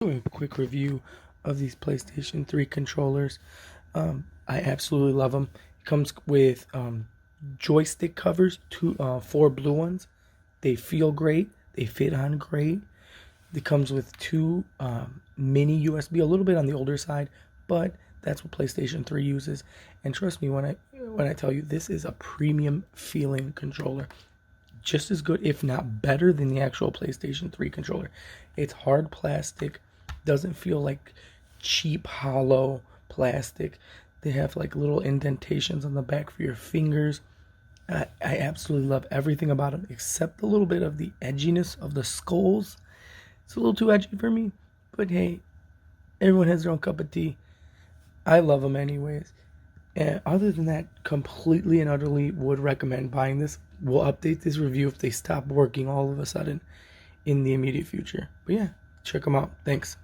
Doing a quick review of these PlayStation 3 controllers. I absolutely love them. It comes with joystick covers, four blue ones. They feel great. They fit on great. It comes with two mini USB, a little bit on the older side, but that's what PlayStation 3 uses. And trust me when I tell you, this is a premium feeling controller. Just as good, if not better, than the actual PlayStation 3 controller. It's hard plastic, doesn't feel like cheap hollow plastic. They have like little indentations on the back for your fingers. I absolutely love everything about them except a little bit of the edginess of the skulls. It's a little too edgy for me, but hey, everyone has their own cup of tea. I love them anyways. And other than that, completely and utterly would recommend buying this. We'll update this review if they stop working all of a sudden in the immediate future. But yeah, check them out. Thanks.